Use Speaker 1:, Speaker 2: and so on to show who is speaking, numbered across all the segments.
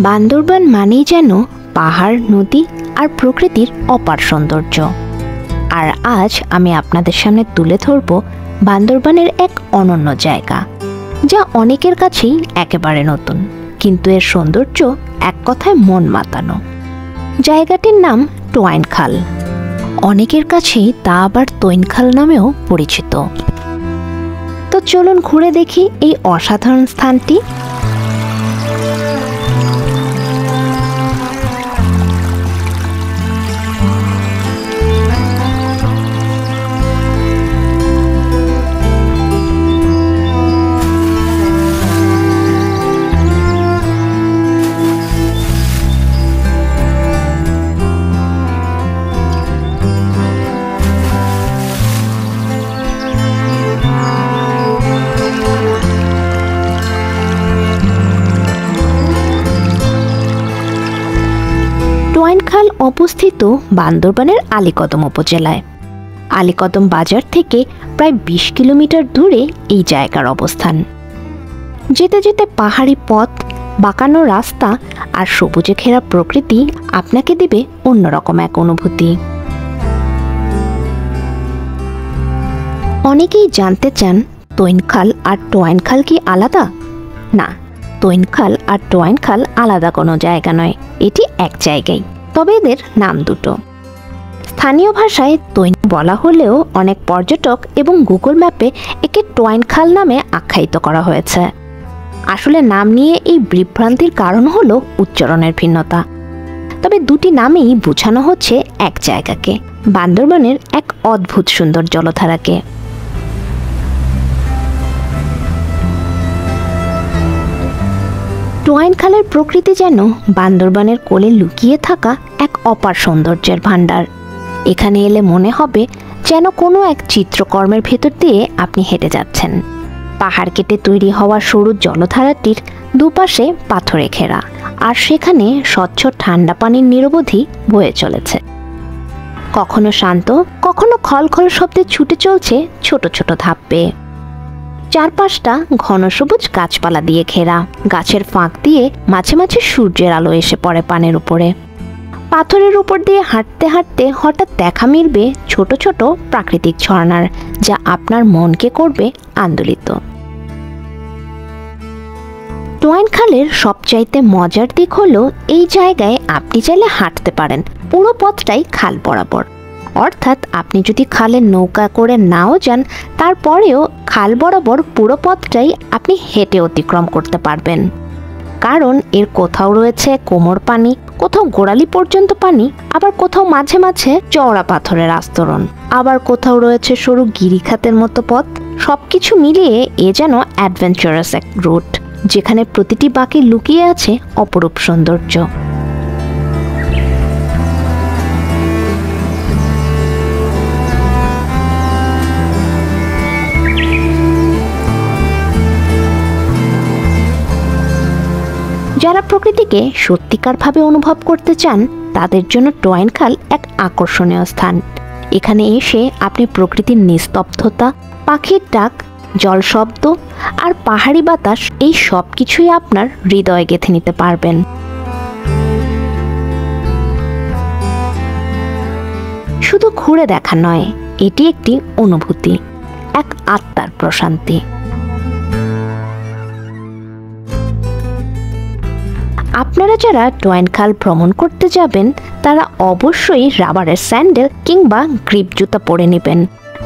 Speaker 1: বান্দরবান মানেই যেন পাহাড়, নদী আর প্রকৃতির অপার সৌন্দর্য। আর আজ আমি আপনাদের সামনে তুলে ধরব বান্দরবানের এক অনন্য জায়গা, যা অনেকের কাছেই একেবারে নতুন, কিন্তু এর সৌন্দর্য এক কথায় মন মাতানো। জায়গাটির নাম টোয়াইন খাল। অনেকের কাছেই তা আবার তৈন খাল নামেও পরিচিত। তো চলুন ঘুরে দেখি এই অসাধারণ স্থানটি। টোয়াইন খাল অবস্থিত বান্দরবানের আলীকদম উপজেলায়। আলীকদম বাজার থেকে প্রায় ২০ কিলোমিটার দূরে এই জায়গার অবস্থান। যেতে যেতে পাহাড়ি পথ, বাঁকানো রাস্তা আর সবুজে ঘেরা প্রকৃতি আপনাকে দেবে অন্যরকম এক অনুভূতি। অনেকেই জানতে চান তৈন খাল আর টোয়াইন খাল কি আলাদা? না, তৈন খাল আর টোয়াইন খাল আলাদা কোনো জায়গা নয়, এটি এক জায়গায়, তবে এদের নাম দুটো। স্থানীয় ভাষায় তৈন বলা হলেও অনেক পর্যটক এবং গুগল ম্যাপে একে টোয়াইন খাল নামে আখ্যায়িত করা হয়েছে। আসলে নাম নিয়ে এই বিভ্রান্তির কারণ হলো উচ্চারণের ভিন্নতা, তবে দুটি নামেই বোঝানো হচ্ছে এক জায়গাকে, বান্দরবানের এক অদ্ভুত সুন্দর জলধারাকে। টোয়াইন খালের প্রকৃতি যেন বান্দরবানের কোলে লুকিয়ে থাকা এক অপার সৌন্দর্যের ভাণ্ডার। এখানে এলে মনে হবে যেন কোনো এক চিত্রকর্মের ভেতর দিয়ে আপনি হেঁটে যাচ্ছেন। পাহাড় কেটে তৈরি হওয়া সরু জলধারাটির দুপাশে পাথরে ঘেরা, আর সেখানে স্বচ্ছ ঠান্ডা পানির নিরবধি বয়ে চলেছে। কখনো শান্ত, কখনো খলখল শব্দে ছুটে চলছে ছোট ছোট ধাপ বেয়ে। চারপাশটা ঘন সবুজ গাছপালা দিয়ে ঘেরা, গাছের ফাঁক দিয়ে মাঝে মাঝে সূর্যের আলো এসে পড়ে পানের উপরে। পাথরের উপর দিয়ে হাঁটতে হাঁটতে হঠাৎ দেখা মিলবে ছোট ছোট প্রাকৃতিক ঝর্ণার, যা আপনার মনকে করবে আন্দোলিত। টোয়াইন খালের সবচাইতে মজার দিক হলো এই জায়গায় আপনি চাইলে হাঁটতে পারেন পুরো পথটাই খাল বরাবর। অর্থাৎ আপনি যদি খালে নৌকা করে নাও যান, তারপরেও খাল বরাবর পুরো পথটাই আপনি হেঁটে অতিক্রম করতে পারবেন। কারণ এর কোথাও রয়েছে কোমর পানি, কোথাও গোড়ালি পর্যন্ত পানি, আবার কোথাও মাঝে মাঝে চওড়া পাথরের আস্তরণ, আবার কোথাও রয়েছে সরু গিরিখাতের মতো পথ। সবকিছু মিলিয়ে এ যেন অ্যাডভেঞ্চারাস এক রুট, যেখানে প্রতিটি বাঁকে লুকিয়ে আছে অপরূপ সৌন্দর্য। যারা প্রকৃতিকে সত্যিকারভাবে অনুভব করতে চান, তাদের জন্য টোয়াইন খাল এক আকর্ষণীয় স্থান। এখানে এসে আপনি প্রকৃতির নিস্তব্ধতা, পাখির ডাক, জল শব্দ আর পাহাড়ি বাতাস, এই সব কিছুই আপনার হৃদয়ে গেঁথে নিতে পারবেন। শুধু ঘুরে দেখা নয়, এটি একটি অনুভূতি, এক আত্মার প্রশান্তি। আপনারা যারা টোয়াইন খাল ভ্রমণ করতে যাবেন, তারা অবশ্যই রাবারের স্যান্ডেল কিংবা গ্রিপ জুতা পরে নেবেন,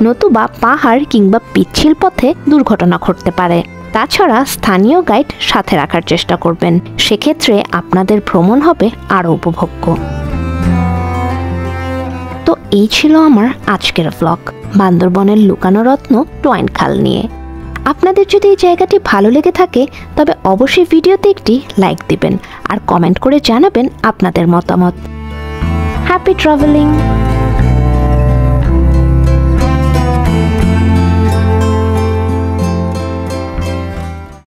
Speaker 1: নতুবা পাহাড় কিংবা পিচ্ছিল পথে দুর্ঘটনা ঘটতে পারে। তাছাড়া স্থানীয় গাইড সাথে রাখার চেষ্টা করবেন, সেক্ষেত্রে আপনাদের ভ্রমণ হবে আরও উপভোগ্য। তো এই ছিল আমার আজকের ব্লগ, বান্দরবনের লুকানো রত্ন টোয়াইন খাল নিয়ে। আপনাদের যদি এই জায়গাটি ভালো লেগে থাকে, তবে অবশ্যই ভিডিওতে একটি লাইক দিবেন আর কমেন্ট করে জানাবেন আপনাদের মতামত। Happy travelling.